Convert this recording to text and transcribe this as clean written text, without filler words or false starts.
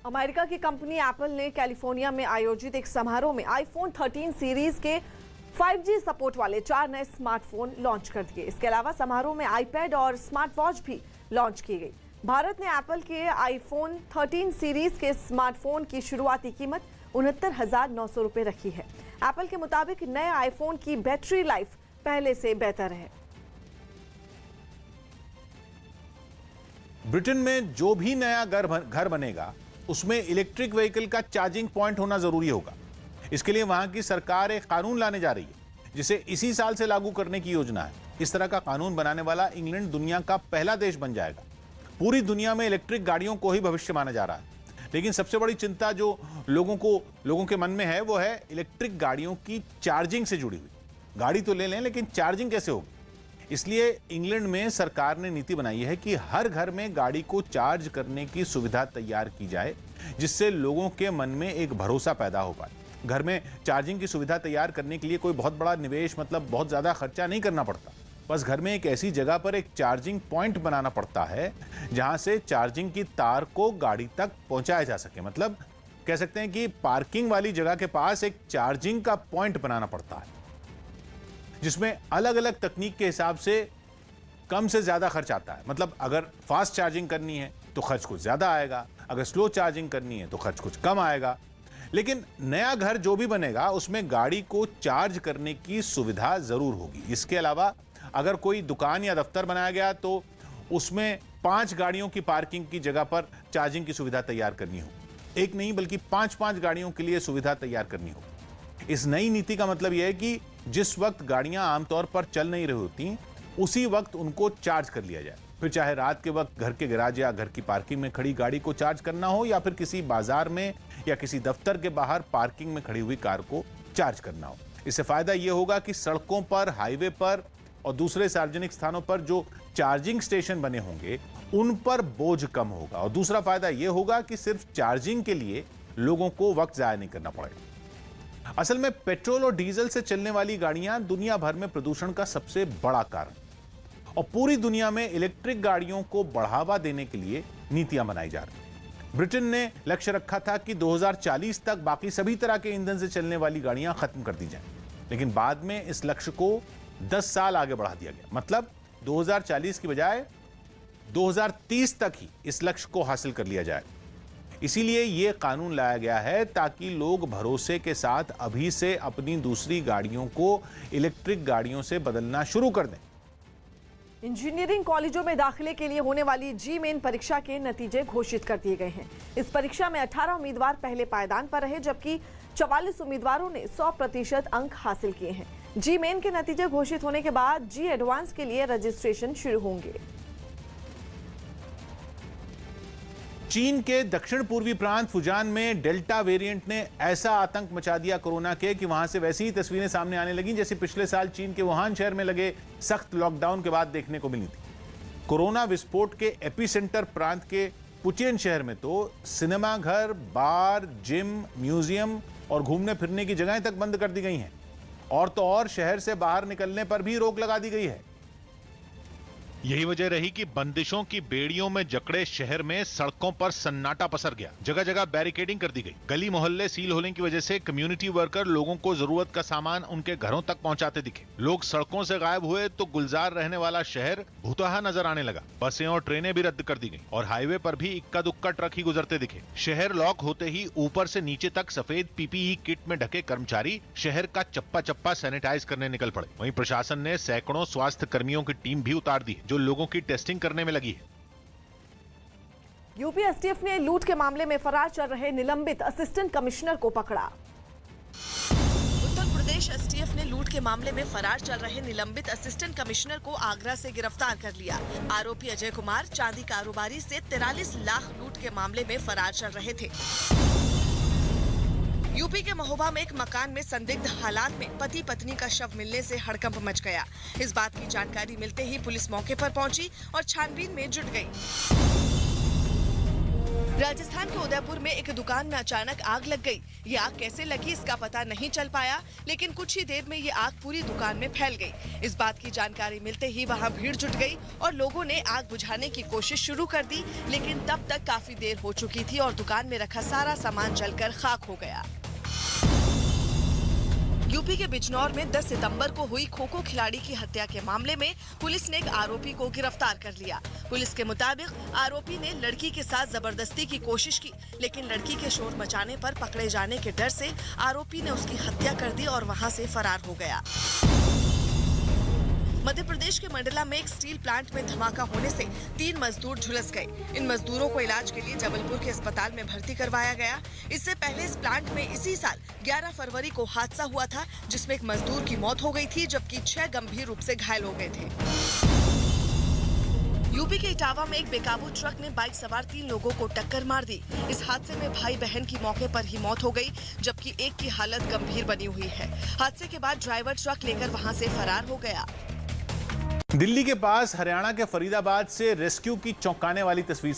America की company Apple ने California में आयोजित एक समारोह में आईफोन 13 सीरीज के 5G सपोर्ट वाले 4 नए स्मार्टफोन लॉन्च कर दिए। इसके अलावा समारोह में आईपैड और स्मार्ट वॉच भी लॉन्च की गई। भारत ने एप्पल के आईफोन 13 सीरीज के स्मार्टफोन की शुरुआती कीमत 69,900 रुपये रखी है। एप्पल के मुताबिक नए आईफोन की बैटरी लाइफ पहले से बेहतर है। ब्रिटेन में जो भी नया घर बनेगा उसमें इलेक्ट्रिक व्हीकल का चार्जिंग पॉइंट होना जरूरी होगा। इसके लिए वहां की सरकार एक कानून लाने जा रही है जिसे इसी साल से लागू करने की योजना है। इस तरह का कानून बनाने वाला इंग्लैंड दुनिया का पहला देश बन जाएगा। पूरी दुनिया में इलेक्ट्रिक गाड़ियों को ही भविष्य माना जा रहा है, लेकिन सबसे बड़ी चिंता जो लोगों के मन में है वो है इलेक्ट्रिक गाड़ियों की चार्जिंग से जुड़ी हुई। गाड़ी तो ले लें लेकिन चार्जिंग कैसे होगी? इसलिए इंग्लैंड में सरकार ने नीति बनाई है कि हर घर में गाड़ी को चार्ज करने की सुविधा तैयार की जाए, जिससे लोगों के मन में एक भरोसा पैदा हो पाए। घर में चार्जिंग की सुविधा तैयार करने के लिए कोई बहुत बड़ा निवेश मतलब बहुत ज्यादा खर्चा नहीं करना पड़ता। बस घर में एक ऐसी जगह पर एक चार्जिंग पॉइंट बनाना पड़ता है जहां से चार्जिंग की तार को गाड़ी तक पहुंचाया जा सके। मतलब कह सकते हैं कि पार्किंग वाली जगह के पास एक चार्जिंग का पॉइंट बनाना पड़ता है, जिसमें अलग अलग तकनीक के हिसाब से कम से ज्यादा खर्च आता है। मतलब अगर फास्ट चार्जिंग करनी है तो खर्च कुछ ज्यादा आएगा, अगर स्लो चार्जिंग करनी है तो खर्च कुछ कम आएगा। लेकिन नया घर जो भी बनेगा उसमें गाड़ी को चार्ज करने की सुविधा जरूर होगी। इसके अलावा अगर कोई दुकान या दफ्तर बनाया गया तो उसमें 5 गाड़ियों की पार्किंग की जगह पर चार्जिंग की सुविधा तैयार करनी हो। एक नहीं बल्कि 5-5 गाड़ियों के लिए सुविधा तैयार करनी हो। इस नई नीति का मतलब यह है कि जिस वक्त गाड़ियां आमतौर पर चल नहीं रही होती उसी वक्त उनको चार्ज कर लिया जाए। फिर चाहे रात के वक्त घर के गैराज या घर की पार्किंग में खड़ी गाड़ी को चार्ज करना हो या फिर किसी बाजार में या किसी दफ्तर के बाहर पार्किंग में खड़ी हुई कार को चार्ज करना हो। इससे फायदा यह होगा कि सड़कों पर, हाईवे पर और दूसरे सार्वजनिक स्थानों पर जो चार्जिंग स्टेशन बने होंगे उन पर बोझ कम होगा। और दूसरा फायदा यह होगा कि सिर्फ चार्जिंग के लिए लोगों को वक्त जाया नहीं करना पड़ेगा। असल में पेट्रोल और डीजल से चलने वाली गाड़ियां दुनिया भर में प्रदूषण का सबसे बड़ा कारण, और पूरी दुनिया में इलेक्ट्रिक गाड़ियों को बढ़ावा देने के लिए नीतियां बनाई जा रही हैं। ब्रिटेन ने लक्ष्य रखा था कि 2040 तक बाकी सभी तरह के ईंधन से चलने वाली गाड़ियां खत्म कर दी जाएं, लेकिन बाद में इस लक्ष्य को 10 साल आगे बढ़ा दिया गया। मतलब 2040 की बजाय 2030 तक ही इस लक्ष्य को हासिल कर लिया जाए। इसीलिए यह कानून लाया गया है ताकि लोग भरोसे के साथ अभी से अपनी दूसरी गाड़ियों को इलेक्ट्रिक गाड़ियों से बदलना शुरू कर दें। इंजीनियरिंग कॉलेजों में दाखिले के लिए होने वाली जी मेन परीक्षा के नतीजे घोषित कर दिए गए हैं। इस परीक्षा में 18 उम्मीदवार पहले पायदान पर रहे, जबकि 44 उम्मीदवारों ने 100% अंक हासिल किए हैं। जी मेन के नतीजे घोषित होने के बाद जी एडवांस के लिए रजिस्ट्रेशन शुरू होंगे। चीन के दक्षिण पूर्वी प्रांत फुजान में डेल्टा वेरिएंट ने ऐसा आतंक मचा दिया कोरोना के कि वहां से वैसी ही तस्वीरें सामने आने लगी जैसे पिछले साल चीन के वुहान शहर में लगे सख्त लॉकडाउन के बाद देखने को मिली थी। कोरोना विस्फोट के एपिसेंटर प्रांत के पुचियन शहर में तो सिनेमा घर, बार, जिम, म्यूजियम और घूमने फिरने की जगहें तक बंद कर दी गई हैं। और तो और शहर से बाहर निकलने पर भी रोक लगा दी गई है। यही वजह रही कि बंदिशों की बेड़ियों में जकड़े शहर में सड़कों पर सन्नाटा पसर गया। जगह जगह बैरिकेडिंग कर दी गई। गली मोहल्ले सील होने की वजह से कम्युनिटी वर्कर लोगों को जरूरत का सामान उनके घरों तक पहुंचाते दिखे। लोग सड़कों से गायब हुए तो गुलजार रहने वाला शहर भूतहा नजर आने लगा। बसें और ट्रेनें भी रद्द कर दी गई और हाईवे पर भी इक्का दुक्का ट्रक ही गुजरते दिखे। शहर लॉक होते ही ऊपर से नीचे तक सफेद पीपीई किट में ढके कर्मचारी शहर का चप्पा चप्पा सैनिटाइज करने निकल पड़े। वहीं प्रशासन ने सैकड़ों स्वास्थ्य कर्मियों की टीम भी उतार दी जो लोगों की टेस्टिंग करने में लगी है। यूपी एसटीएफ ने लूट के मामले में फरार चल रहे निलंबित असिस्टेंट कमिश्नर को पकड़ा। उत्तर प्रदेश एसटीएफ ने लूट के मामले में फरार चल रहे निलंबित असिस्टेंट कमिश्नर को आगरा से गिरफ्तार कर लिया। आरोपी अजय कुमार चांदी कारोबारी से 43 लाख लूट के मामले में फरार चल रहे थे। यूपी के महोबा में एक मकान में संदिग्ध हालात में पति पत्नी का शव मिलने से हड़कंप मच गया। इस बात की जानकारी मिलते ही पुलिस मौके पर पहुंची और छानबीन में जुट गई। राजस्थान के उदयपुर में एक दुकान में अचानक आग लग गई। ये आग कैसे लगी इसका पता नहीं चल पाया, लेकिन कुछ ही देर में ये आग पूरी दुकान में फैल गई। इस बात की जानकारी मिलते ही वहां भीड़ जुट गई और लोगों ने आग बुझाने की कोशिश शुरू कर दी, लेकिन तब तक काफी देर हो चुकी थी और दुकान में रखा सारा सामान जलकर खाक हो गया। यूपी के बिजनौर में 10 सितंबर को हुई खो-खो खिलाड़ी की हत्या के मामले में पुलिस ने एक आरोपी को गिरफ्तार कर लिया। पुलिस के मुताबिक आरोपी ने लड़की के साथ जबरदस्ती की कोशिश की, लेकिन लड़की के शोर मचाने पर पकड़े जाने के डर से आरोपी ने उसकी हत्या कर दी और वहां से फरार हो गया। मध्य प्रदेश के मंडला में एक स्टील प्लांट में धमाका होने से 3 मजदूर झुलस गए। इन मजदूरों को इलाज के लिए जबलपुर के अस्पताल में भर्ती करवाया गया। इससे पहले इस प्लांट में इसी साल 11 फरवरी को हादसा हुआ था, जिसमें एक मजदूर की मौत हो गई थी, जबकि 6 गंभीर रूप से घायल हो गए थे। यूपी के इटावा में एक बेकाबू ट्रक ने बाइक सवार 3 लोगों को टक्कर मार दी। इस हादसे में भाई बहन की मौके पर ही मौत हो गई, जबकि एक की हालत गंभीर बनी हुई है। हादसे के बाद ड्राइवर ट्रक लेकर वहां से फरार हो गया। दिल्ली के पास हरियाणा के फरीदाबाद से रेस्क्यू की चौंकाने वाली तस्वीर